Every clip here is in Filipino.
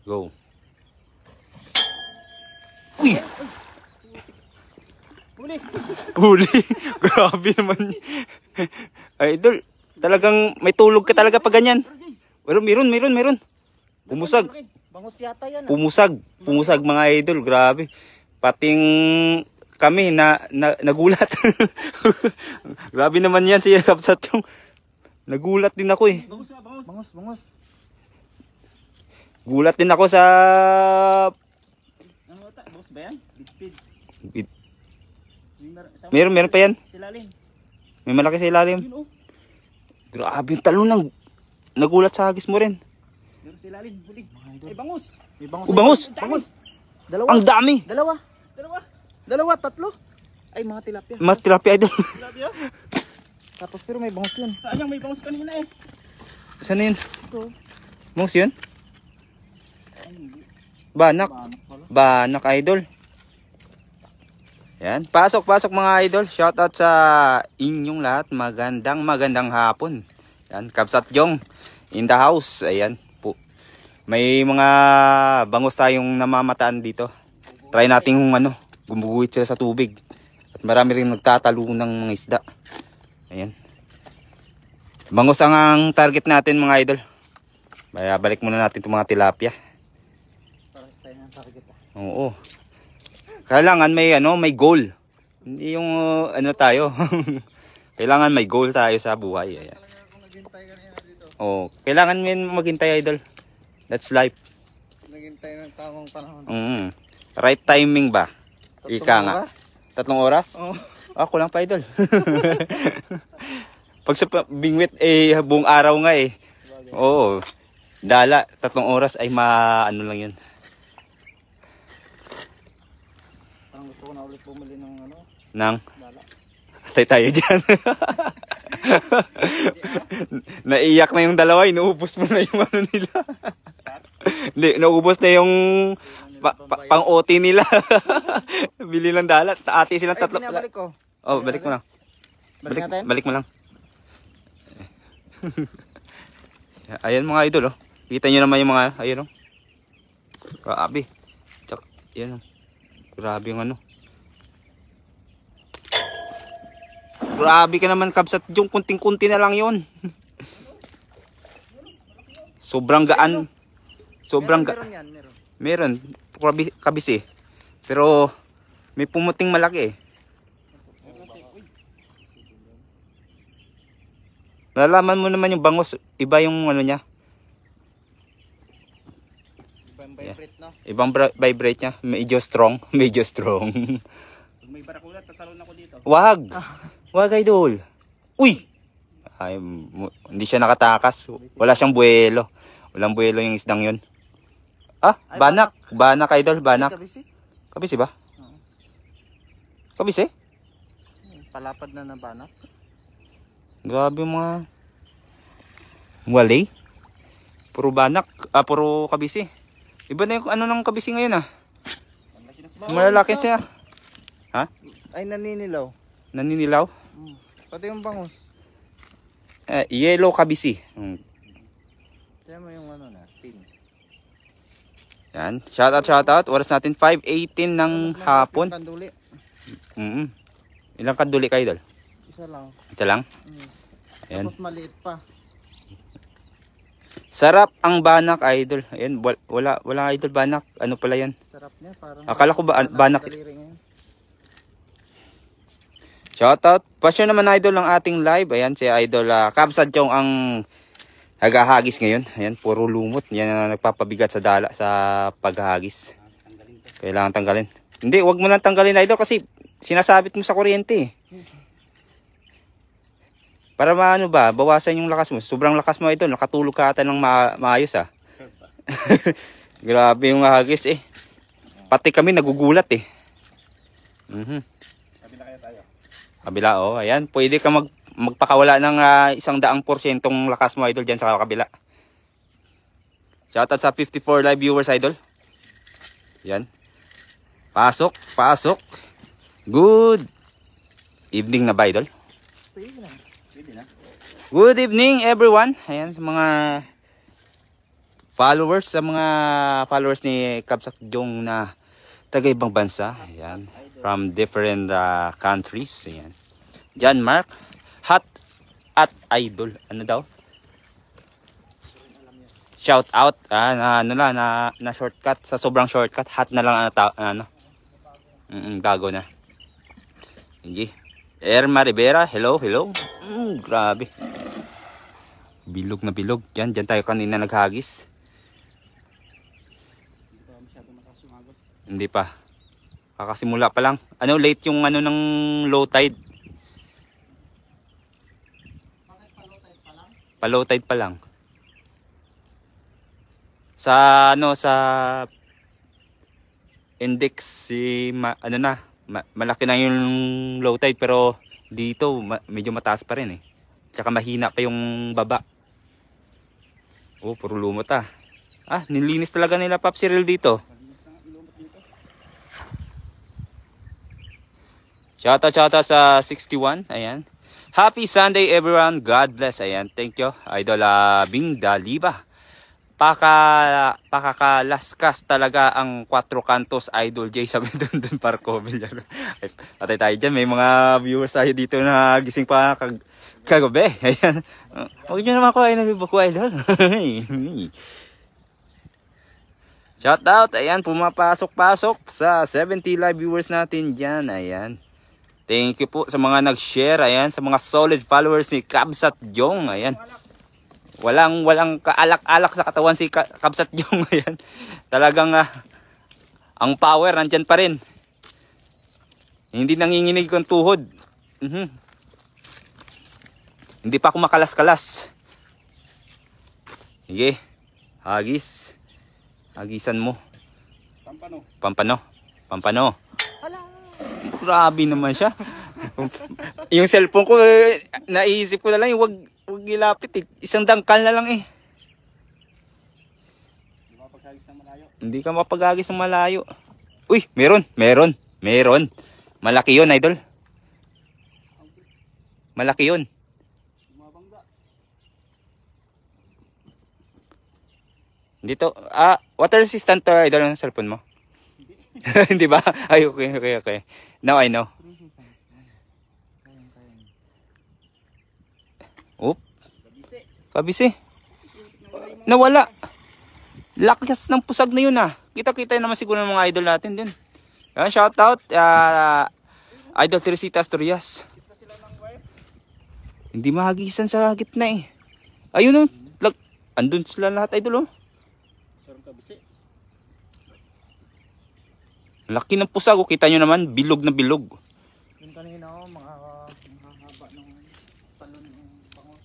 Go. Uy! Huli. Grabe naman. Idol, talagang may tulog ka talaga pag ganyan. Meron. Pumusag. Bangus yata yan. Pumusag mga idol, grabe. Pating kami nagulat. Grabe naman yan si Kapsat yung nagulat din ako eh. Bangus. Gulat din ako sa Bangus ba yan? Meron pa yan. Silalim. May malaki sa ilalim. Grabe yung talon ng nagulat sa hagis mo rin. Meron silalim, huli. Ay, bangus. May Bangus. Dalawa. Ang dami. Dalawa, tatlo. Ay, mga tilapia. Mga tilapia idol. Tilapia? Tapos pero may bangus yun. Saan yung may bangus kanina eh? Saan yun? Ito. Bangus yun? Banak idol. Yan, pasok mga idol. Shoutout sa inyong lahat. Magandang hapon. Yan, Kapsat Jong in the house. Ayan po. May mga bangus tayong namamataan dito. Try natin kung gumuguhit sila sa tubig. At marami rin nagtatalo ng mga isda. Ayan. Bangus ang target natin mga idol. Kaya balik muna natin itong mga tilapia. Oo. Kailangan may goal. Hindi yung tayo. Kailangan may goal tayo sa buhay. Ayan. Oo. Kailangan maghintay idol. That's life. Naghintay ng tamang panahon. Right timing ba? Ika nga. 3 oras? Oo. Ako lang pa idol. Pag sa bingwit buong araw nga eh. Oo. Dala 3 oras ay lang yun. Gusto ko na ulit bumili ng Nang? dala. Patay tayo dyan. Naiyak na yung dalawa. Inuubos mo na yung nila. Hindi, naubos na yung pang-OT nila. Bili lang dala. Ati silang 3. Ay, binabalik ko. Oh, balik mo lang. Balik mo lang. Ayan mga idol, oh. Kita nyo naman yung mga, ayun, oh. Grabe. Tsaka, yan, oh. Grabe yung Grabe ka naman, Kapsat. Yung kunting-kunti na lang yun. Sobrang gaan. Meron. Kabisi. Pero, may pumuting malaki eh. Nalalaman mo naman yung bangus, iba yung niya. Ibang vibrate, no? Ibang vibrate niya. Medyo strong. Pag may barakulat, tatalon ako dito. Wag idol. Uy! Ay, hindi siya nakatakas. Wala siyang buwelo. Walang buwelo yung isdang yun. Banak. Banak idol, banak. Kabisi ba? Kabisi? Palapad na banak. Grabe mga wali. Puro banak, puro kabisi. Iba na yung ng kabisi ngayon Malalaki siya. Ha? Ay, naninilaw. Naninilaw? Pati yung bangus. Yellow kabisi. Kaya mo yung pin. Yan. Shoutout. Oras natin 5:18 ng hapon. Kanduli. Ilang kanduli kayo, idol? Isa lang? Ayan. Tapos maliit pa. Sarap ang banak, idol. Ayan, wala idol banak. Ano pala yan? Sarap niya. Parang akala ko banak. Shoutout. Pasyon naman idol ng ating live. Ayan, si idol Kapsat Jong ang naghahagis ngayon. Ayan, puro lumot. Yan ang nagpapabigat sa dala sa paghahagis. Kailangan tanggalin. Hindi, wag mo lang tanggalin idol kasi sinasabit mo sa kuryente. Para bawasan yung lakas mo. Sobrang lakas mo ito. Nakatulog ka ata ng maayos Grabe yung hagis Pati kami nagugulat Kabila kaya tayo. Kabila, ayan. Pwede ka magpakawala ng 100% lakas mo idol dyan sa kabila. Shoutout sa 54 live viewers idol. Yan. Pasok. Good evening na ba idol? Pwede na. Good evening everyone. Ayan, sa mga followers, sa mga followers ni Kabsat Jong na taga ibang bansa. Ayan. From different countries. Ayan. John Mark, Hot at Idol. Ano daw? Shout out. Na shortcut. Sa sobrang shortcut, hot na lang bago na. Hindi. Erma Rivera, hello. Grabe. Bilog na bilog. Diyan tayo kanina naghagis. Hindi pa. Kakasimula pa lang. Late yung ng low tide. Pa-low tide pa lang. Sa index malaki na yung low tide, pero dito medyo mataas pa rin eh. Tsaka mahina pa yung baba. Oh, puro lumot ah. Nilinis talaga nila Pop Cyril dito. Shoutout sa 61. Ayan. Happy Sunday everyone. God bless. Ayan. Thank you. Idol Bing Daliba. Pakakalaskas talaga ang 4 kantos Idol J. Sabi doon Parco Villar. Patay tayo dyan. May mga viewers tayo dito na gising pa kagabi. Ayan. Huwag nyo naman ko ay nagbuko Idol. Shoutout. Ayan. Pumapasok-pasok sa 70 live viewers natin dyan. Ayan. Thank you po sa mga nag-share. Ayan, sa mga solid followers ni Kabsat Jong. Ayan. Walang kaalak-alak sa katawan si Kabsat Jong. Ayan. Talagang ang power nandyan pa rin. Hindi nanginginig ang tuhod. Hindi pa ako makalas-kalas. Sige. Hagis. Hagisan mo. Pampano. Grabe naman siya. Yung cellphone ko, naisip ko na lang, wag ilapit eh. Isang dangkal na lang eh. Hindi ka mapagagis ng malayo. Uy, meron. Malaki yun, Idol. Malaki yun. Dito, water resistant to, Idol, ang cellphone mo. Hindi ba? Ay, okay. Now I know. Oop. Kabisi. Nawala. Lakas ng pusag na yun ah. Kita-kita naman siguro ng mga idol natin din. Shout out Idol Teresita Asturias. Hindi mahagisan sa gitna eh. Ayun oh. Andun sila lahat idol oh. Laki ng pusag, kita nyo naman, bilog na bilog. Yung kanina mga haba ng talon ng bangos.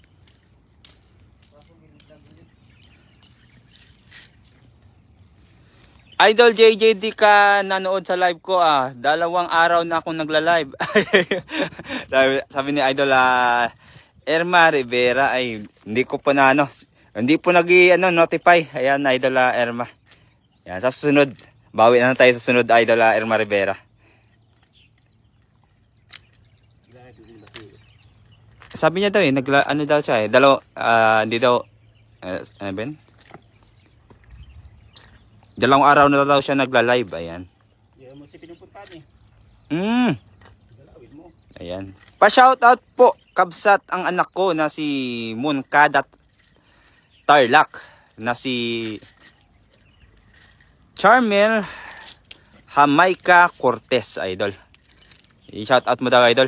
Idol JJ, di ka nanood sa live ko ah. 2 araw na akong nagla-live. Sabi ni Idol Erma Rivera ay hindi ko pa hindi po notify. Ayan Idol Erma. Yan, sa susunod. Bawi na tayo sa sunod Idol Erma Rivera. Sabi niya daw daw siya eh. Hindi daw, ano ba yun? 2 araw na daw siya nagla-live. Ayan. Ayan. Pa-shoutout po, Kabsat, ang anak ko na si Moncada Tarlac. Na si Charmel Jamaica Cortez, Idol. I-shout out mo daw, Idol.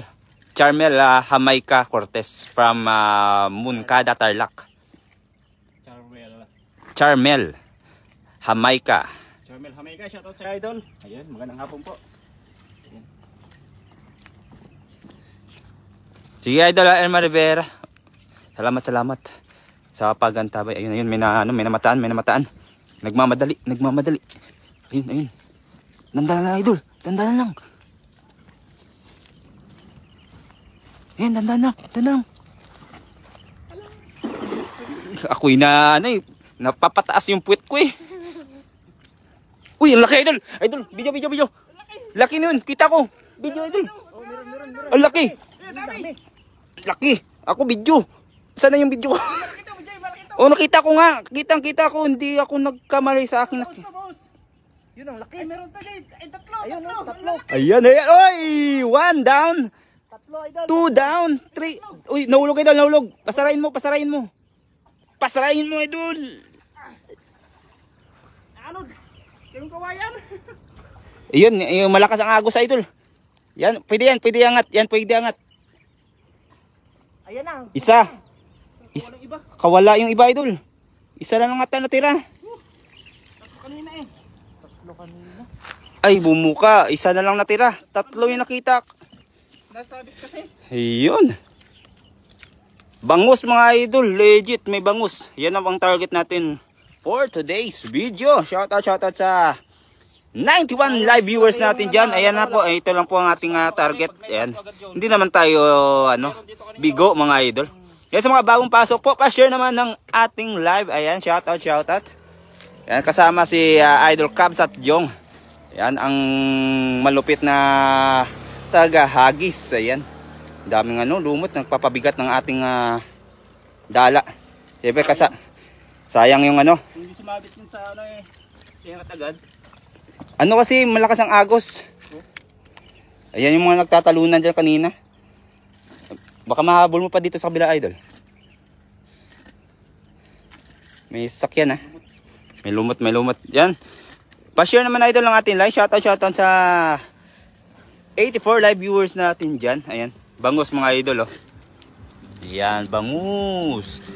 Charmel Jamaica Cortez from Moncada Tarlac. Charmel Jamaica. Shout out sa Idol. Ayan, magandang hapon po. Ayan. Sige, Idol Erma Rivera. Salamat sa pagantabay. Ayun, may namataan. Nagmamadali. Ayun. Dandanan lang, Idol. Dandanan lang. Ayan, dandanan lang. Ako'y napapataas yung puwet ko eh. Uy, ang laki, Idol. Idol, video. Laki na yun, kita ko. Video, Idol. Ang laki. Laki. Ako, video. Sana yung video ko. Oh, nakita ko nga. Kitang-kita ko. Hindi ako nagkamali sa akin. Boss na, boss. Yun ang laki. Ay, meron tayo. Ay, tatlo. Ayun, tatlo. Ayan, ayan. Oy! 1 down. Tatlo, idol. 2 down. 3. Uy, nahulog idol, nahulog. Pasarain mo, pasarain mo. Pasarain mo, idol. Ano? Yung kawayan. Ayun, yung malakas ang agos, idol. Yan, pwede angat. Yan, pwede angat. Ayan na. Isa. Walang iba. Kawala yung iba, idol. Isa lang ang ata natira. Tatlo kanina eh. Tatlo kanina. Ay, bumuka. Isa na lang natira. 3 yung nakita. Nasabit kasi. Ayun. Bangus mga idol. Legit, may bangus. Yan ang target natin for today's video. Shoutout sa 91 live viewers natin dyan. Ayan na po. Ito lang po ang ating target. Ayan. Hindi naman tayo, bigo mga idol. Yan sa mga bagong pasok po. Pa-share naman ng ating live. Ayan, shoutout. Ayan, kasama si Idol Kabsat Jong. Ayan, ang malupit na taga-hagis. Ayan. Daming lumot. Nagpapabigat ng ating dala. Siyempre, sayang yung Hindi sumabit yun sa kaya katagad. kasi malakas ang agos. Ayan yung mga nagtatalunan dyan kanina. Baka mahabol mo pa dito sa kabila, idol. May sasakyan May lumot. Yan. Pa-share naman, idol, ng ating live. Shoutout sa 84 live viewers natin dyan. Ayan. Bangus mga idol, oh. Yan, bangus.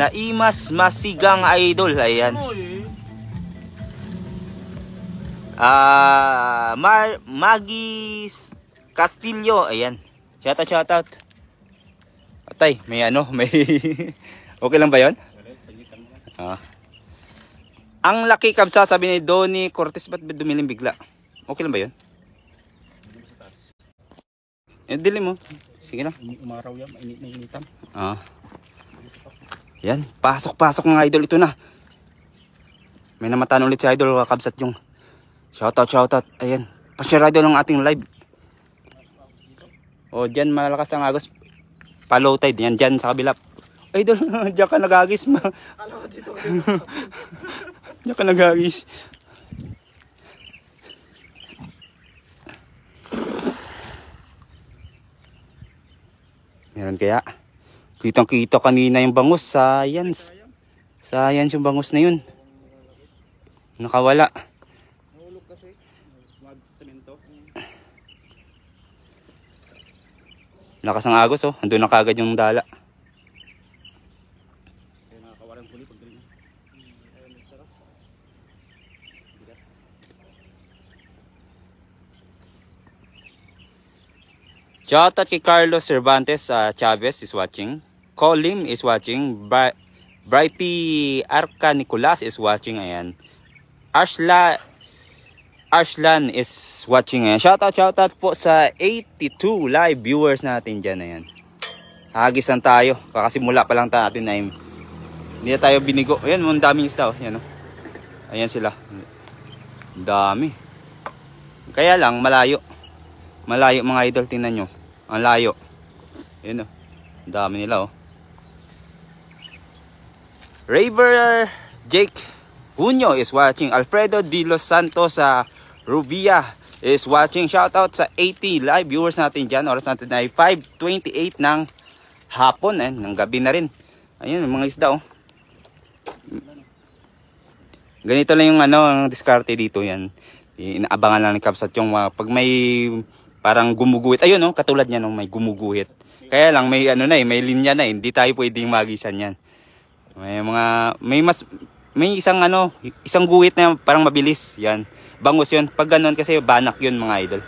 Naimas masigang idol. Ayan. Magis Castillo. Ayan. Shoutout. Atay, may may okay lang ba 'yon? Ang laki kabsa, sabi ni Donnie Cortez, ba't dumilim bigla? Okay lang ba 'yon? Dilim mo. Sige lang. Umaraw yan, initan. Yan, pasok mga idol, ito na. May namataan ulit si Idol Kabsat yung. Shoutout. Ayan. Pa-share idol ng ating live. O, dyan malakas ang agos. Follow tide. Yan, dyan sa kabila. Idol, dyan ka nagagis. Alam ko dito. Dyan ka nagagis. Meron kaya? Kitang-kita kanina yung bangus. Science yung bangus na yun. Nakawala. Nahulog kasi. Wag sa semento. Lakas ng agos, oh. Andun na kagad yung dala. Kaya nakakawalan huli pag galing. Shoutout kay Carlos Cervantes Chavez is watching. Colim is watching. Brighty Arca Nicolas is watching. Ayan. Ashlan is watching. Ayan. Shoutout po sa 82 live viewers natin dyan. Ayan. Hagisan tayo. Kakasimula pa lang natin na hindi na tayo binigo. Ayan, ang daming isda. Oh. Ayan, oh. Ayan sila. Ang dami. Kaya lang, malayo. Malayo mga idol, tingnan nyo. Ang layo. Ayan, oh. Ang dami nila, oh. Raver Jake Junio is watching. Alfredo de los Santos Rubia is watching. Shoutout sa 80 live viewers natin dyan. Oras natin ay 5:28 ng hapon. Ng gabi na rin. Ayun, mga isda, oh. Ganito lang yung ang diskarte dito yan. Inaabangan lang ni Kabsat yung pag may parang gumuguhit. Ayun, oh, katulad niya nung may gumuguhit. Kaya lang may may linya na. Hindi tayo pwedeng magisan yan. May isang guhit na parang mabilis. Yan. Bangus yun. Pag ganun kasi banak yun mga idol.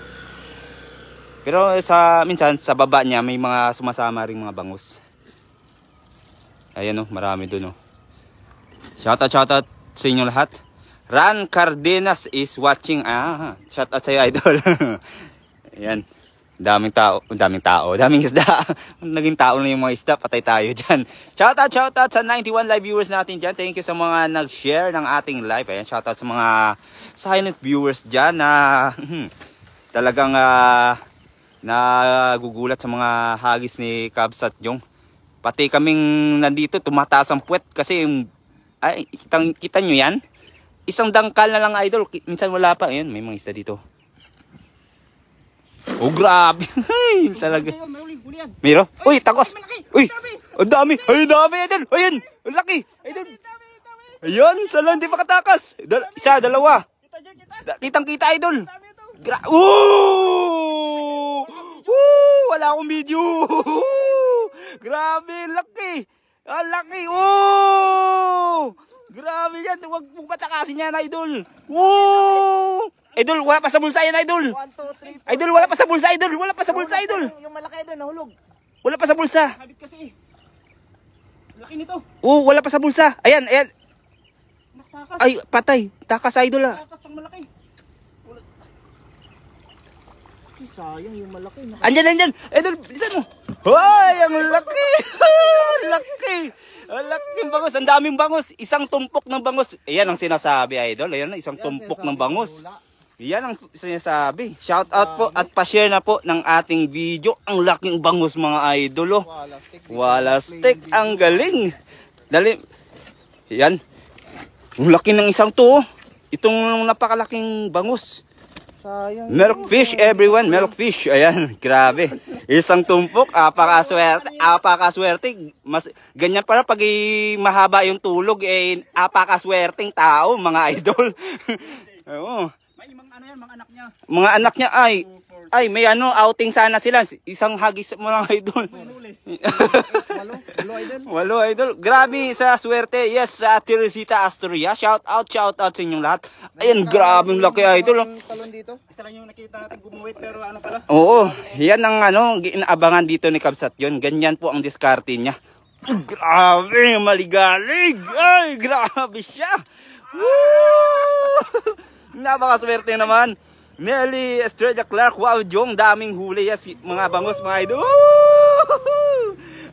Pero minsan sa baba niya may mga sumasama ring mga bangus. Ayan, oh, marami dun, oh. Shoutout sa inyo lahat. Ran Cardenas is watching. Shoutout sa iyo, idol. Ayan. Daming isda. Naging tao na yung mga isda, patay tayo dyan. Shoutout sa 91 live viewers natin dyan. Thank you sa mga nag-share ng ating live. Ayan, shoutout sa mga silent viewers dyan na talagang nagugulat sa mga hagis ni Kabsat Jong. Pati kaming nandito, tumataas ang puwet kasi ay, kita nyo yan? Isang dangkal na lang, idol. Minsan wala pa. Ayan, may mga isda dito. Oh, grabe. Talaga. Miro? Uy, takos. Uy, ang dami. Ay, dami, idol. Ayan, ang laki. Idol. Ayan, sala, hindi pa katakas. Isa, dalawa. Kitang-kita, idol. Wala akong video. Grabe, laki. Ang laki. Grabe yan. Huwag mong patakasin yan, idol. Idol, wala pa sa bulsa yan, idol. 1, 2, 3, 4. Idol, wala pa sa bulsa, idol. Wala pa sa bulsa, idol. Yung malaki doon, nahulog. Wala pa sa bulsa. Sabit kasi. Laki nito. Wala pa sa bulsa. Ayan, ayan. Nakatakas. Ay, patay. Takas, idol, ah. Takas ang malaki. Sayang yung malaki. Andyan. Idol, bilisan mo. Hoy, ang laki. Laki. Ang laking bangus. Ang daming bangus. Isang tumpok ng bangus. Ayan ang sinasabi, idol. Ayan, isang tumpok ng bangus. Yan ang sinasabi. Shout out po at pa-share na po ng ating video. Ang laking bangus, mga idol. Wala stick. Ang galing. Dali. Yan. Ang laki ng isang to. Itong napakalaking bangus. Sayang. Milkfish, everyone. Milkfish. Ayan, grabe. Isang tumpok, apakaswerte. Mas, ganyan pala pag mahaba yung tulog, apakaswerteng tao, mga idol. Oo. May mga anak niya. Mga anak niya ay may outing sana sila. Isang hagis mo lang, idol. Walo, idol. Grabe sa swerte. Yes, sa Teresita Astoria. Shout out sa inyong lahat. Ayan, grabe yung laki, idol. Talon dito. Isa lang yung nakita natin bumuwit pero ano pala. Oo, yan ang inaabangan dito ni Kabsat yun. Ganyan po ang diskarte niya. Grabe, maligalig. Ay, grabe siya. Woo! Napakaswerte naman. Nelly Estrella Clark, wow, Jong, daming huli. Yes, mga bangus, mga idol.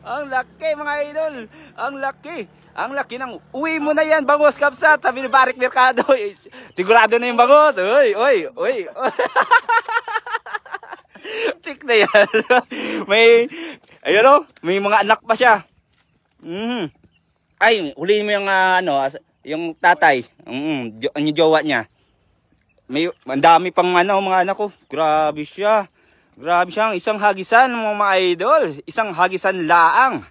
Ang laki, mga idol. Ang laki. Ang laki ng uwi mo na yan, bangus, Kabsat. Sabi ni Barik Mercado. Sigurado na yung bangus. Uy. Tik na yan. May mga anak pa siya. Ay, huliin mo yung yung tatay. Yung jowa niya. Ang dami pang mga anak ko. Grabe siya. Isang hagisan, mga idol. Isang hagisan laang.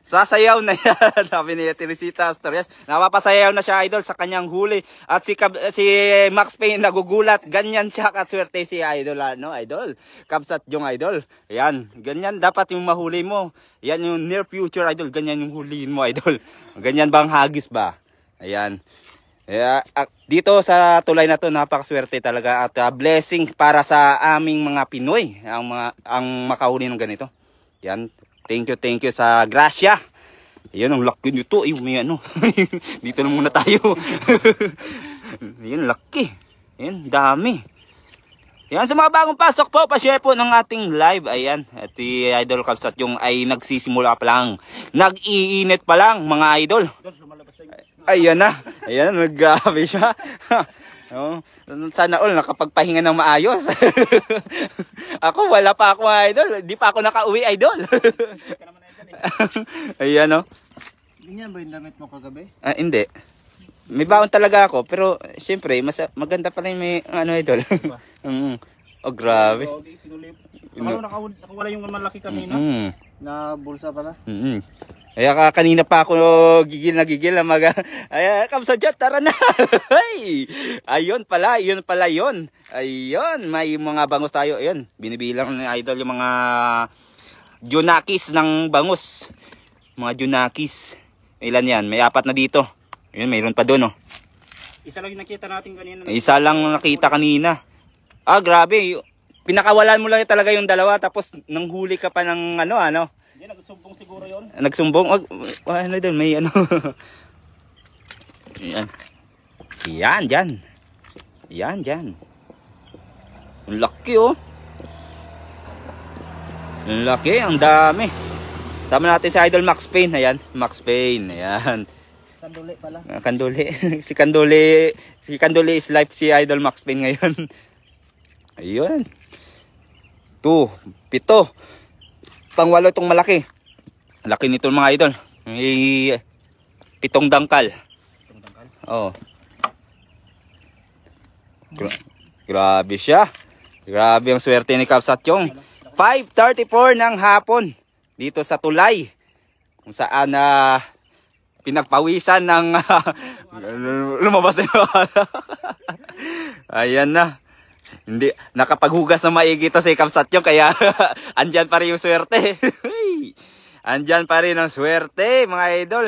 Sasayaw na yan. Sabi ni Teresita Astorias. Napapasayaw na siya, idol, sa kanyang huli. At si Max Payne nagugulat. Ganyan siya kaswerte si idol. Idol? Kabsat yung idol. Ayan. Ganyan dapat yung mahuli mo. Yan yung near future, idol. Ganyan yung huliin mo, idol. Ganyan bang hagis ba? Ayan. Dito sa tulay na to, napakaswerte talaga at blessing para sa aming mga Pinoy ang makahuli ng ganito. Yan, thank you sa Gracia. Yan ang laki nito. May dito na muna tayo. Yan, laki. Yan, dami. Yan, sa mga bagong pasok po, pa-share po ng ating live. Ayan, at si Idol Kabsat yung ay nagsisimula pa lang. Nag-iinit pa lang, mga idol. Ayan na. Ayan, naggabi siya. Sana all nakapagpahinga ng maayos. Ako, wala pa ako, idol. Di pa ako nakauwi, idol. Ayan, Ganyan ba yung damit mo kagabi? Hindi. May baon talaga ako, pero syempre, maganda pa rin may idol. Oh, grabe. Nakawala yung malaki kanina. Na bulsa pala. Kaya kanina pa ako gigil na ay, Kabsadjat, tara na. Ayun pala yun. Ayun, may mga bangus tayo. Ayun, binibilang ni idol yung mga junakis ng bangus. Mga junakis. Ilan yan? May 4 na dito. Ayun, mayroon pa doon, Isa lang yung nakita natin kanina. Isa lang nakita kanina. Grabe. Pinakawalan mo lang talaga yung dalawa tapos nang huli ka pa ng Nagsumbong siguro yun. Nagsumbong? Doon, may Yan. Yan. Ang laki, Ang laki, ang dami. Tama natin si Idol Max Payne. Ayan, Max Payne. Ayan. Kanduli pala. Kanduli. Si Kanduli is life si Idol Max Payne ngayon. Ayun. 2, 7. Pang-8 itong malaki. Laki nito mga idol. May 7 dangkal. Oh. Grabe siya. Grabe ang swerte ni Kapsatyong. 5:34 ng hapon dito sa tulay. Kung saan pinagpawisan ng lumabas na yung ayan na. Hindi nakapaghugas na maigi to si Kapsatyong kaya andyan pa rin yung swerte. Andyan pa rin ang swerte mga idol.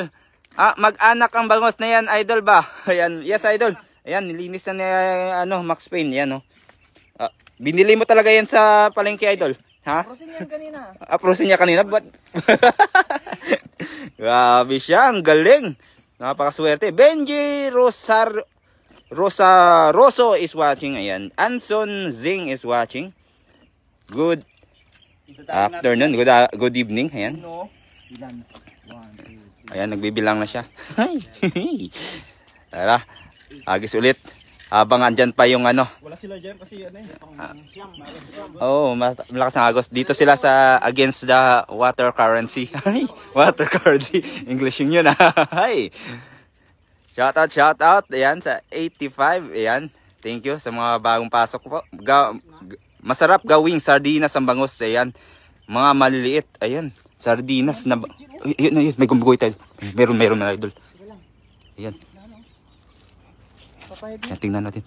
Mag-anak ang bangos na yan idol ba? Ayan, yes idol. Ayan, nilinis na ni Max Payne yan oh. Binili mo talaga yan sa palengke idol. Ha? Aprosin niya kanina. Aprosin niya kanina but grabe siya, ang galing. Napakaswerte. Benji Roso is watching. Ayan. Anson Zing is watching. Good afternoon. Good evening. Ayan. Ilan? 1, 2, 3. Ayan, nagbibilang na siya. Tara, agis ulit. Habang andyan pa yung Wala sila dyan kasi malakas ang agos. Dito sila sa against the water currency. Water currency. English yun Hi. Shout out. Ayan, sa 85. Ayan. Thank you sa mga bagong pasok po. Masarap gawing sardinas ang bangus. Ayan. Mga maliliit. Ayan. Sardinas na... Ayun. May gumbugoy tayo. Meron na idol. Ayan. Ayan, tingnan natin.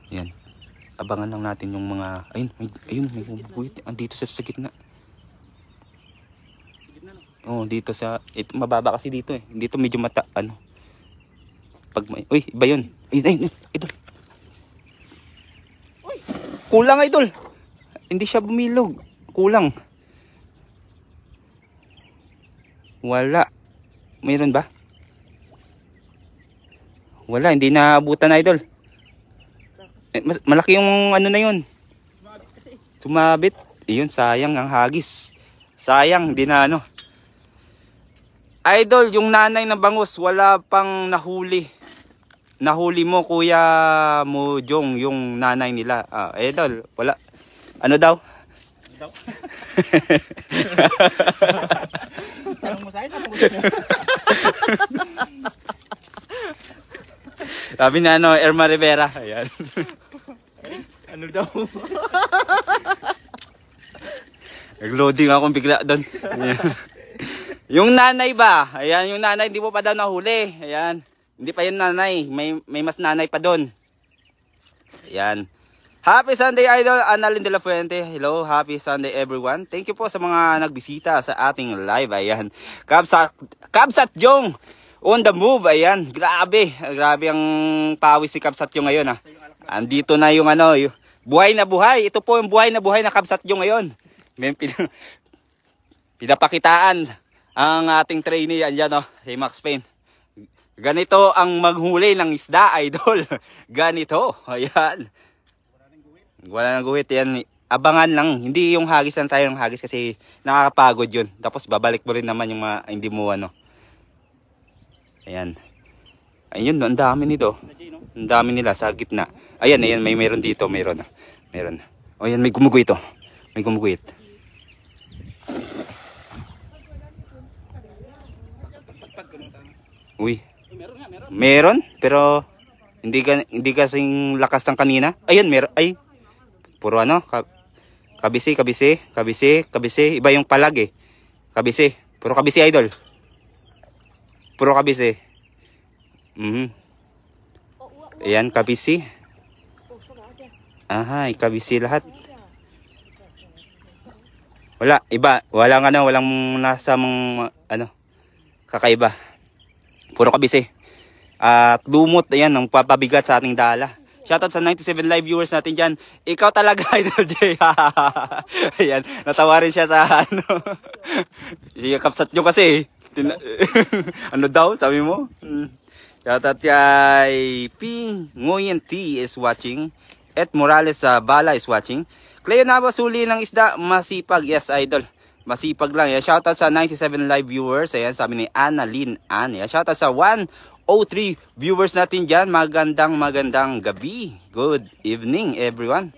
Ayan. Abangan lang natin yung mga... Ayun, may gumbugoy. Andito sa gitna. Oh, dito sa mababa kasi dito eh. Dito medyo pag may iba 'yun. Idol. Uy, kulang idol. Hindi siya bumilog. Kulang. Wala. Mayroon ba? Wala, hindi naabutan idol. Malaki yung na 'yun. Sumabit. Iyon, sayang ang hagis. Sayang, hindi na Idol, yung nanay ng bangus, wala pang nahuli. Nahuli mo, Kuya Mojong, yung nanay nila. Idol, wala. Ano daw? Tanong mo sa akin, Sabi na Erma Rivera. Ayan. ano daw? Nag-loading akong bigla doon. Yung nanay ba? Ayan, yung nanay, hindi mo pa daw nahuli. Ayan. Hindi pa yun nanay. May mas nanay pa doon. Ayan. Happy Sunday, Idol. Annalyn de la Fuente. Hello. Happy Sunday, everyone. Thank you po sa mga nagbisita sa ating live. Ayan. Kabsat Jong. On the move. Ayan. Grabe. Grabe ang pawis si Kabsat Jong ngayon. Andito na yung yung buhay na buhay. Ito po yung buhay na Kabsat Jong ngayon. May pinapakitaan ang ating trainee andyan si Max Payne. Ganito ang maghuli ng isda, idol. Ganito. Ayan. Wala nang guhit. Yan. Abangan lang. Hindi yung hagis lang tayo ng hagis kasi nakakapagod yun. Tapos babalik mo rin naman yung hindi mo Ayan. Ayun, ang dami nito. Ang dami nila sa gitna. Ayan, meron dito. Meron. O yan, may gumuguhit ito. May gumuguhit. Uy. Meron, pero hindi kasing lakas ng kanina. Ayun, meron. Ay. Puro kabisi. Iba yung palag eh. Kabisi. Puro kabisi, idol. Puro kabisi. Ayan, kabisi. Kabisi lahat. Wala, iba. Walang nasa kakaiba. Puro kabisi. At lumot, ayan, ang papabigat sa ating dala. Shoutout sa 97 live viewers natin dyan. Ikaw talaga, Idol J. Ayan, natawa rin siya sa Si Kapsat nyo kasi. Ano daw, sabi mo? Shoutout kay P. Ngoyen T is watching. Ed Morales Bala is watching. Cleo Navas, huli ng isda, masipag. Yes, Idol. Masipag lang. Yan. Shoutout sa 97 live viewers. Ayan, sabi ni Annalyn Ann. Yan. Shoutout sa 103 viewers natin dyan. Magandang gabi. Good evening, everyone.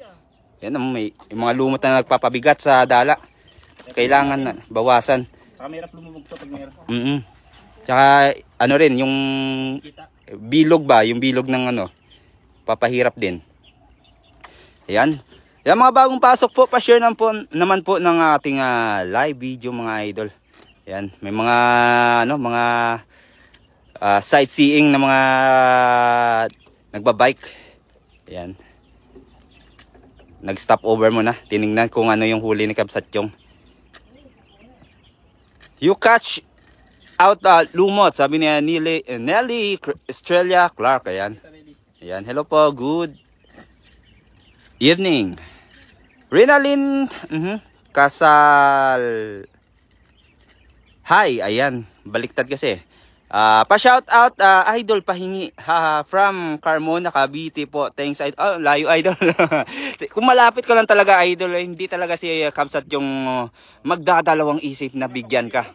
Yan, may mga lumot na nagpapabigat sa dala. Kailangan na bawasan. Saka mahirap lumubog to pag mahirap. Tsaka ano rin, yung Kita. bilog ba, yung bilog ng ano, papahirap din. Ayan. Yan mga bagong pasok po, pa-share naman po ng ating live video mga idol. Ayan, may mga ano, mga sightseeing na mga nagbabike. Ayan. Nag-stop over muna, tiningnan kung ano yung huli ni Kabsatyong. You catch out lumot, sabi niya Nelly Estrella Clark. Ayan. Ayan, hello po, good evening. Rinalyn Kasal. Hi, ayan, baliktad kasi. Pa-shout out idol pahingi from Carmona, Cavite po. Thanks idol. Oh, layo idol. Kung malapit ka lang talaga idol, hindi talaga si Kabsat yung magdadalawang isip na bigyan ka.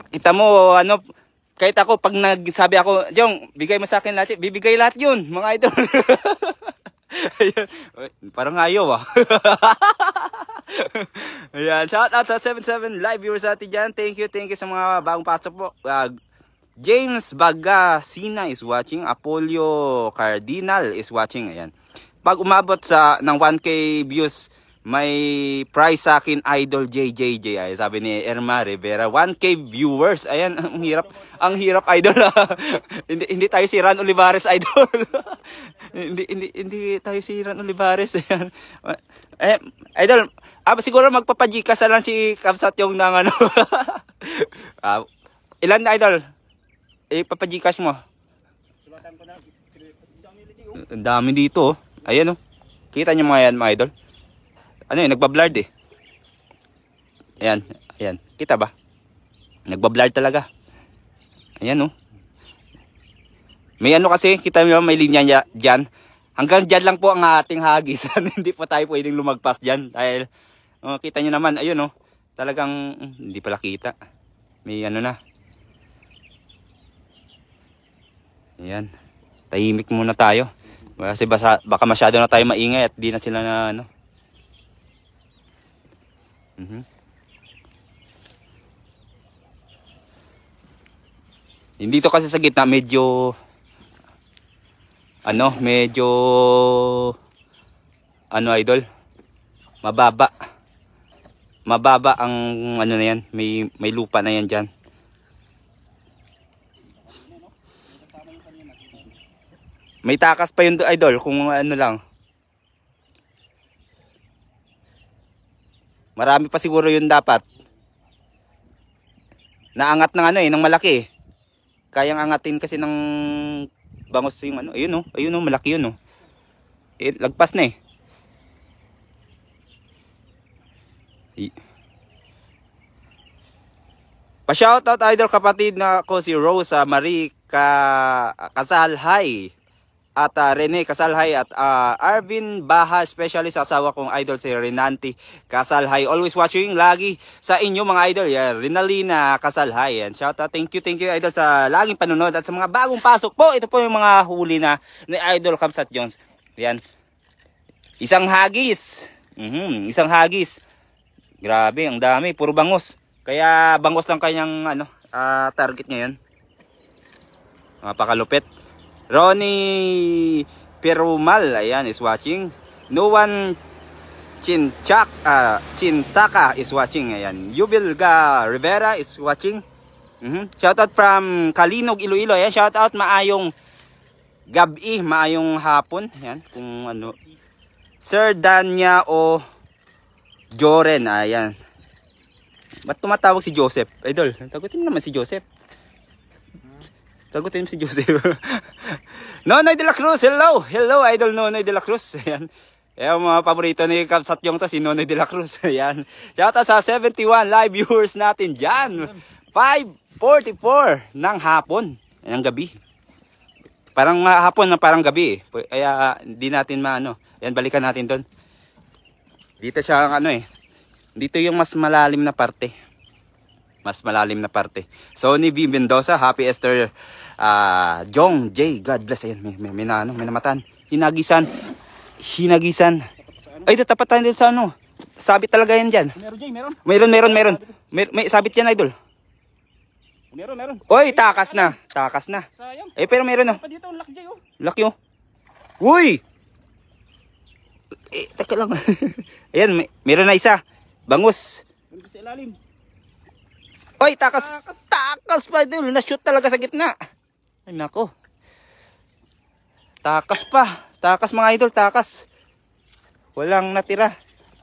Kita mo ano, kahit ako pag nagsabi ako, "Jong, bigay mo sa akin lahat." Bibigay lahat 'yun, mga idol. Ayan. Parang ayaw Ayan, shout out sa 77 live viewers natin dyan. Thank you sa mga bagong pasok po. James Bagasina is watching. Apollo Cardinal is watching. Ayan. Pag umabot ng 1K views, may prize sa akin, Idol JJJ. Ay, sabi ni Erma Rivera, 1K viewers. Ayan, ang hirap idol. hindi tayo si Ran Olivares idol. hindi tayo si Ran Olivares. Ayan. Idol, siguro magpapajikas lang si Kabsat yung ng ano. Ilan na idol? Papajikas mo. Ang dami dito. Ayan oh. Kita nyo mga yan mga idol. Ano yun, nagbablard eh. Ayan. Kita ba? Nagbablard talaga. Ayan oh. May ano kasi, kita nyo may linya dyan. Hanggang dyan lang po ang ating hagis. Hindi po tayo pwedeng lumagpas dyan. Dahil, kita nyo naman, ayun oh. Talagang, hindi pala kita. May ano na. Ayan. Tahimik muna tayo. Kasi baka masyado na tayo maingay at di na sila na ano. Dito kasi sa gitna medyo idol, mababa ang ano na yan, may lupa na yan dyan. May takas pa yun idol kung ano lang. Marami pa siguro yun dapat. Naangat ng ano ng malaki. Kayang angatin kasi ng bangos yung ano. Ayun oh, malaki yun oh. Lagpas na eh. Pa-shoutout idol kapatid na ako si Rosa Marie Kasalhay. At Rene Kasalhay at Arvin Baha, especially sa asawa kong idol si Renanti Kasalhay. Always watching lagi sa inyo mga idol. Yeah, Rinalina Kasalhay. And shout out, thank you idol sa laging panonood at sa mga bagong pasok po. Ito po yung mga huli na ni Idol Kabsat Jones. Yan. Isang hagis. Isang hagis. Grabe, ang dami. Puro bangos. Kaya bangos lang kanyang target ngayon. Napakalupit. Ronnie Perumal, ayan, is watching. No one Chintaka is watching. Ayan. Yubilga Rivera is watching. Shoutout from Kalinog, Iloilo. Ayan, shoutout, maayong gabi, maayong hapon. Ayan, kung ano. Sir Danya o Joren, ayan. Ba't tumatawag si Joseph? Idol, sagutin mo naman si Joseph. Sagutin mo si Joseph. Nonoy de la Cruz, hello! Hello, Idol Nonoy de la Cruz. Ayan. Ayan, mga paborito ni Kabsat yung to, si Nonoy de la Cruz. Ayan. Shoutout sa 71 live viewers natin dyan. 5:44 ng hapon. Ayan, gabi. Parang hapon na parang gabi eh. Kaya hindi natin maano. Ayan, balikan natin doon. Dito siya dito yung mas malalim na parte. Sonny V. Mendoza, Happy Esther Jong J. God bless. Ayan, may namatan. Hinagisan. Hinagisan. Dapat sa ano? Ay, tapat tayo sa ano. Sabit talaga yan dyan. Meron Jay, meron. Meron. May sabit yan, idol. Meron. Oy, takas na. Takas na. Sayang. Eh, pero meron oh. Pa dito, lock Jay oh. Laki oh. Uy! Eh, teka lang. Ayan, meron na isa. Bangus. Doon sa ilalim. Oy, takas. Takas pa, idol. Na-shoot talaga sa gitna. Ay, nako. Takas pa. Takas mga idol, takas. Walang natira.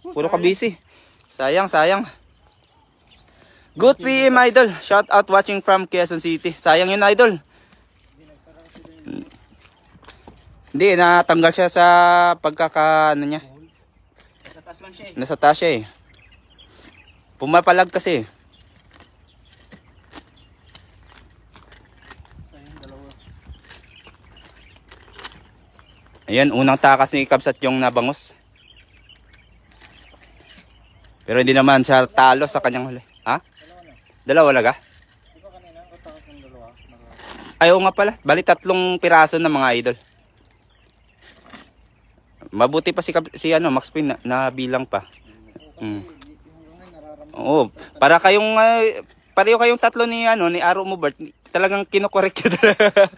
Puro kabisi. Sayang. Good PM, idol. Shout out watching from Quezon City. Sayang yun, idol. Hindi, natanggal siya sa pagkakaano niya. Sa taas lang siya eh. Nasa taas siya eh. Pumapalag kasi. Sayang, dalawa. Ayan, unang takas ni Kabsat yung nabangus. Pero hindi naman siya talo sa kanyang huli. Ha? Dalawa laga? Di ba kanina, katakot ng dalawa? Ayaw nga pala. Bali 3 piraso na mga idol. Mabuti pa si ano, Max Pin na bilang pa. Oo, para kayong pareho kayong 3 ni ano ni Aro mo Bert. Talagang kino-correct ko talaga.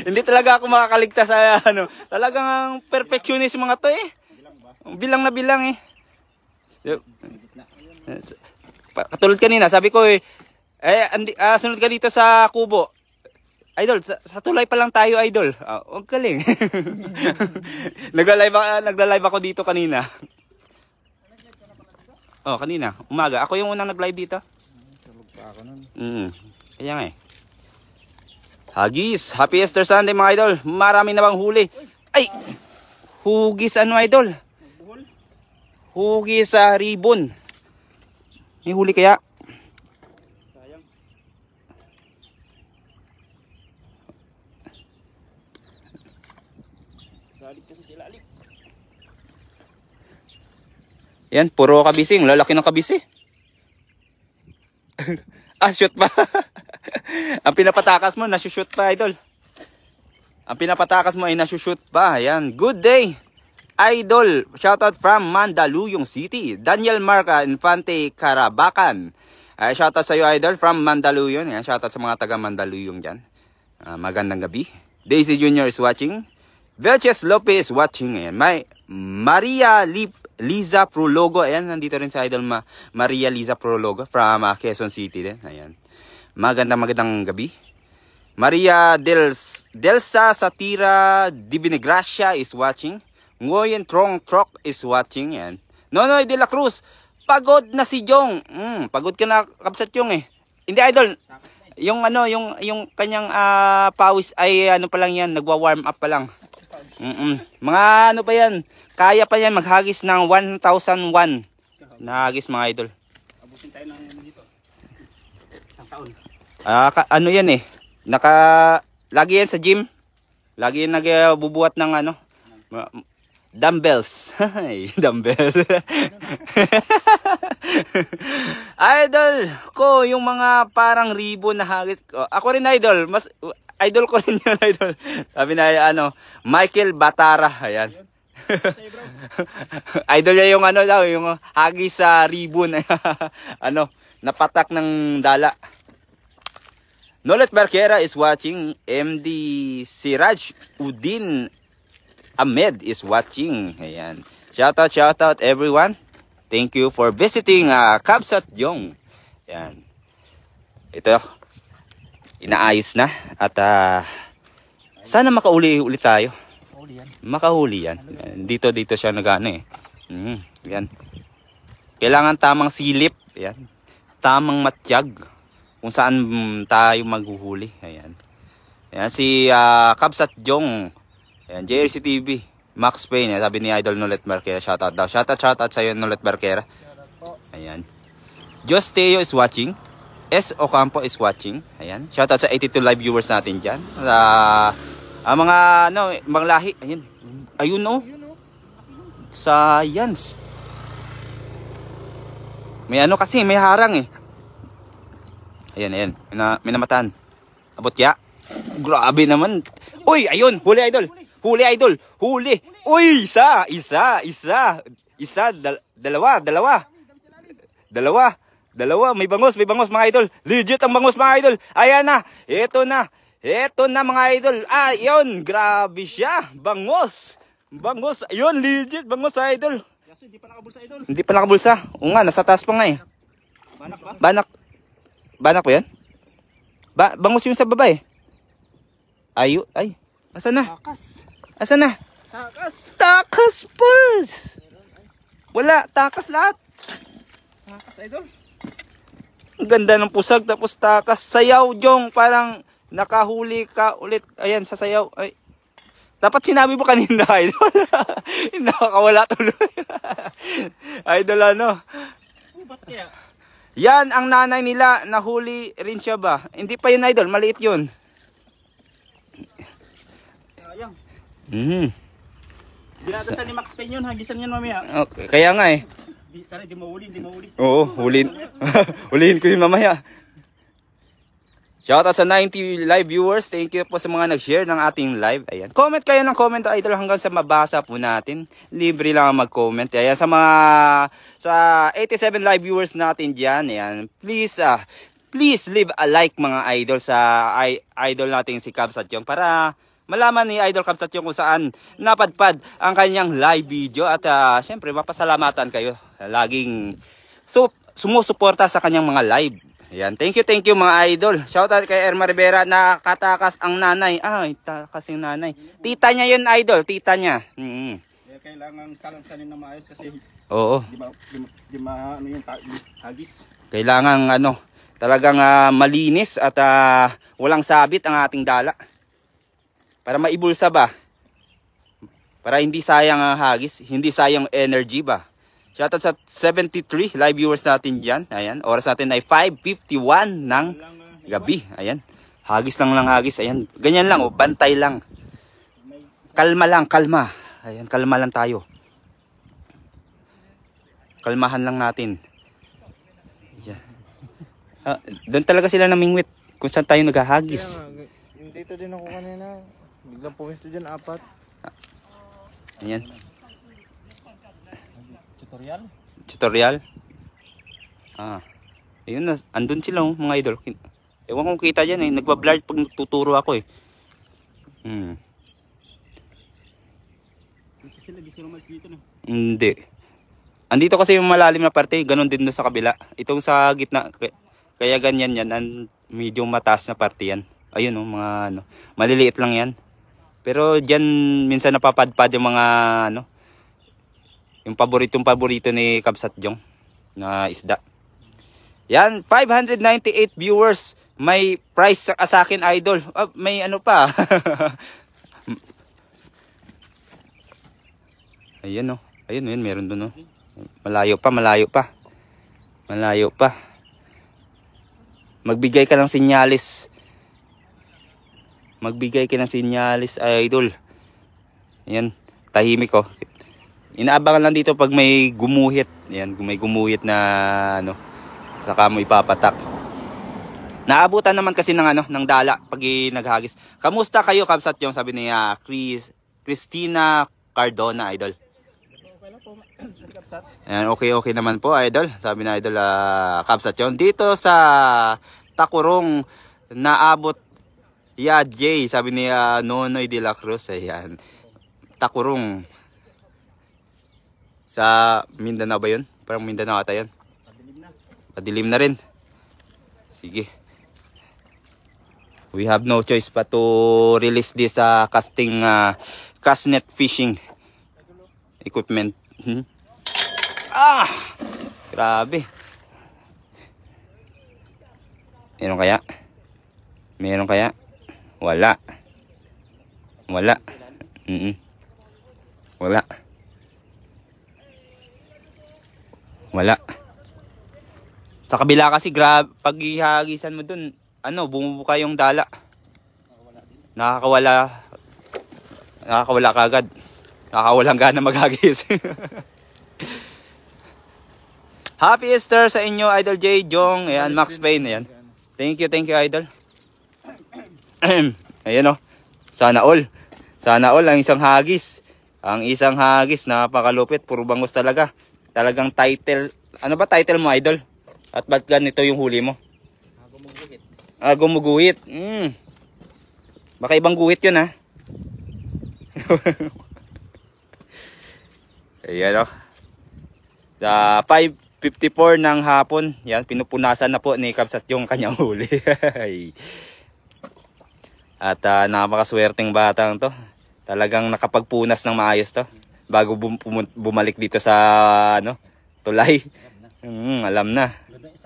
Hindi talaga ako makakaligtas sa ano. Talagang perfectionist mga to eh. Bilang na bilang eh. Katulad kanina, sabi ko sunod ka dito sa kubo. Idol, sa tulay pa lang tayo, idol. Huwag galing. Nagla-live ako dito kanina. Oh, kanina, umaga. Ako yung unang nag-live dito. Tulog pa ako nun. Kaya nga eh. Hagis, happy Easter Sunday mga idol. Marami na bang huli? Ay, hugis ano idol? Hugis sa ribbon. May huli kaya? Sayang. Salit kasi sila alip. Yan, puro kabising. Lalaki ng kabisi. Shoot pa. Ang pinapatakas mo, nasushoot pa, idol. Ang pinapatakas mo ay nasushoot pa. Yan, good day. Idol, shoutout from Mandaluyong City. Daniel Marca Infante Carabacan. Shoutout sa iyo, idol, from Mandaluyong. Yan, shoutout sa mga taga Mandaluyong dyan. Magandang gabi. Daisy Jr. is watching. Velches Lopez is watching. Ayan. May Maria Liza Prologo. Ayan, nandito rin sa idol Maria Liza Prologo from Quezon City din. Ayan. Magandang gabi. Maria Delsa Satira Divinagracia is watching. Ngoyen Trong Trok is watching. Yan. Nonoy de la Cruz. Pagod na si Jong. Pagod ka na, Kabsat Jong eh. Hindi idol. Yung ano, yung kanyang pawis ay ano pa lang yan, nagwa-warm up pa lang. Mga ano pa yan. Kaya pa yan maghagis ng 1,001. Nahagis mga idol. Abutin tayo ng dito. Isang taon. Ano yan eh. Lagi yan sa gym. Lagi yan nagbubuhat ng ano. Dumbbells. Dumbbells. Idol ko yung mga parang ribbon na hagis. Ako rin idol. Mas idol ko rin yun, idol. Sabi na ano, Michael Batara. Ayan. Idol niya yung ano daw, yung hagis sa ribbon. Ano, napatak ng dala. Nolet Barquera is watching. MD Siraj Udin Ahmed is watching. Ayan. Shout out everyone. Thank you for visiting Kabsat Jong. Ayan. Ito, inaayos na. At sana makauli-uli tayo. Makahuli yan. Dito siya nagano eh. Yan. Kailangan tamang silip. Ayan. Tamang matiyag. Kung saan tayo maghuhuli. Ayan. Ayan si Kabsat Jong. Ayan, JRC TV, Max Payne, sabi ni Idol Nolet Barquera, shoutout daw. Shoutout sa'yo, Nolet Barquera. Ayan. Jos Teo is watching. S. Ocampo is watching. Ayan. Shoutout sa 82 live viewers natin dyan. Sa mga, ano, mga lahi. Ayan. Ayun o. Science. May ano kasi, may harang eh. Ayan. May namatan. Abot ya. Grabe naman. Uy, ayun. Huli, idol. Huli, idol. Huli. Uy, isa. Dalawa. May bangos, mga idol. Legit ang bangos, mga idol. Ayan na. Ito na, mga idol. Yun. Grabe siya. Bangos. Ayun, legit. Bangos, idol. Kasi hindi pa nakabulsa, idol. Hindi pa nakabulsa. O nga, nasa taas pa nga eh. Banak ba? Banak po yan? Bangos yung sa baba eh. Ay. Asa na? Takas. Asa na? Takas. Takas pas. Wala, takas lahat. Takas, idol. Ang ganda ng pusag tapos takas. Sayaw, Jong. Parang nakahuli ka ulit. Ayan, sa sayaw. Ay. Dapat sinabi mo kanina, idol. Nakakawala tuloy. Idol, ano? Ba't kaya? Yan ang nanay nila. Nahuli rin siya ba? Hindi pa yun, idol. Maliit yun. Sayang. Sa ni Max Payne yun. Hagisan yan mamaya. Okay, kaya nga eh. Sana di mahuli. Oo, hulihin ko yun mamaya. Shoutout sa 90 live viewers. Thank you po sa mga nag-share ng ating live. Ayan. Comment kayo ng comment, idol, hanggang sa mabasa po natin. Libre lang ang mag-comment. Ayan, sa 87 live viewers natin dyan. Ayan, please leave a like, mga idol, sa idol natin si Cubs at Jong, para malaman ni Idol Cubs at Jong kung saan napadpad ang kanyang live video. At syempre, mapasalamatan kayo. Laging sumusuporta sa kanyang mga live. Ayan, thank you mga idol. Shoutout kay Erma Rivera, nakatakas ang nanay. Ay, takas yung nanay. Tita niya yun, idol, tita niya. Kailangan salansanin na maayos kasi Oo. di ma ano yung hagis. Kailangan talagang malinis at walang sabit ang ating dala. Para maibulsa ba? Para hindi sayang ang hagis, hindi sayang energy ba? Shoutout sa 73 live viewers natin dyan. Ayan, oras natin ay 5:51 ng gabi. Ayan, hagis lang hagis. Ayan, ganyan lang, bantay lang. Kalma. Ayan, kalma lang tayo. Kalmahan lang natin. Ayan. Doon talaga sila namingwit kung saan tayo naghahagis. Dito din ako kanina. Biglang pumisto dyan, 4. Ayan. Tutorial? Ayun na, andun sila mga idol. Ewan kong kita dyan eh. Nagbablur pag tuturo ako eh. Di sila mas dito na. Hindi. Andito kasi yung malalim na parte. Ganon din doon sa kabila. Itong sa gitna. Kaya ganyan yan. Medyo mataas na parte yan. Ayun mga maliliit lang yan. Pero dyan minsan napapadpad yung mga yung paborito ni Cubs at Jong na isda. Yan, 598 viewers. May prize sa akin, idol. May pa. Ayan Ayun, meron doon Malayo pa. Magbigay ka ng sinyalis. Idol. Ayan, tahimik Inaabangan lang dito pag may gumuhit. Ayan, kung may gumuhit na saka mo ipapatak. Naabutan naman kasi ng dala pag naghagis. Kamusta kayo, Cubs at Jong? Sabi niya Christina Cardona, idol. Ayan, okay naman po, idol. Sabi na idol, Cubs at Jong. Dito sa Takurong naabot Jay, sabi niya Nonoy de la Cruz. Ayan, Takurong. Sa Mindanao ba yun? Parang Mindanao ata yun. Padilim na rin. Sige. We have no choice but to release this castnet fishing equipment. Grabe. Meron kaya? Wala. Wala. Sa kabila kasi pag ihagisan mo dun, bumubuka yung dala. Nakakawala kagad. Nakakawalang gana maghagis. Happy Easter sa inyo, Idol J, Jong, ayan, Max Payne, ayan. Thank you, Idol. Ayan Sana all. Sana all ang isang hagis. Ang isang hagis, napakalupit, puro bangus talaga. Talagang title, ano ba title mo, idol? At ba't ganito yung huli mo? Gumuguhit. Gumuguhit. Baka ibang guhit yun, ha? Ayan, o. Sa 5:54 ng hapon, yan, pinupunasan na po ni Kabsat yung kanyang huli. At napakaswerteng batang to. Talagang nakapagpunas ng maayos to bago bumalik dito sa tulay. Alam na. Good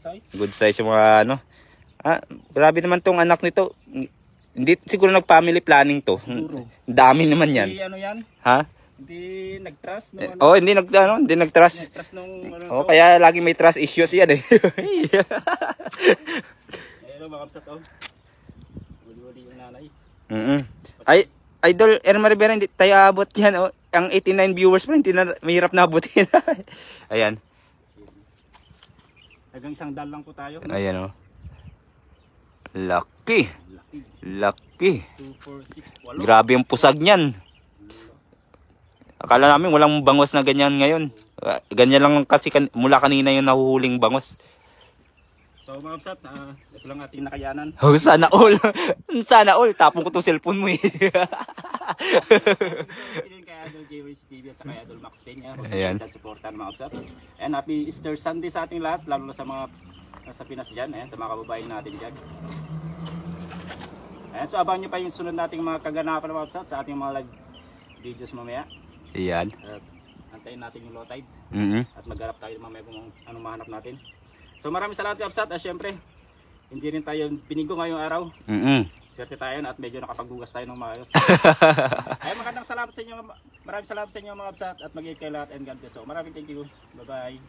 size. Good size yung mga grabe naman tong anak nito. Hindi siguro nag-family planning to. Siguro. Dami naman yan. Hindi ano yan? Ha? Hindi nag-trust no? Hindi nag-trust. Nag-trust nung Kaya lagi may trust issues yan eh. Ayun mga Kabsat oh. Wali-wali yung nanay. Ay, Idol Erma Rivera, hindi tayo abot yan. Oh. Ang 89 viewers pa, hindi na, mahirap na abutin. Ayan. Hanggang 100 lang po tayo. Ayan, oh. Lucky. Lucky. 2, 4, 6, 8. Grabe yung pusag niyan. Akala namin walang bangos na ganyan ngayon. Ganyan lang kasi mula kanina yung nahuhuling bangos. So mga Kabsat, ito lang ating nakayanan. Oh, sana all. Sana all. Tapon ko to cellphone mo eh. Pinilin kay Idol J-Ways TV at sa kay Idol Max Peña. Ayan. Supportan mga Kabsat. And happy Easter Sunday sa ating lahat, lalo na sa mga nasa Pinas dyan, sa mga kababayan natin dyan. Ayan, so abangan nyo pa yung sunod nating mga kaganapan mga Kabsat sa ating mga live videos mamaya. Ayan. At antayin natin yung low tide. Mm-hmm. At magharap tayo mamaya kung anong mahanap natin. So maraming salamat Kabsat. At syempre, hindi rin tayo binigo ngayong araw. Swerte tayo at medyo nakapagbugas tayo ng maayos. Ay, maraming salamat sa inyo mga Kabsat at mag-iit kayo lahat and God bless. So maraming thank you. Bye bye.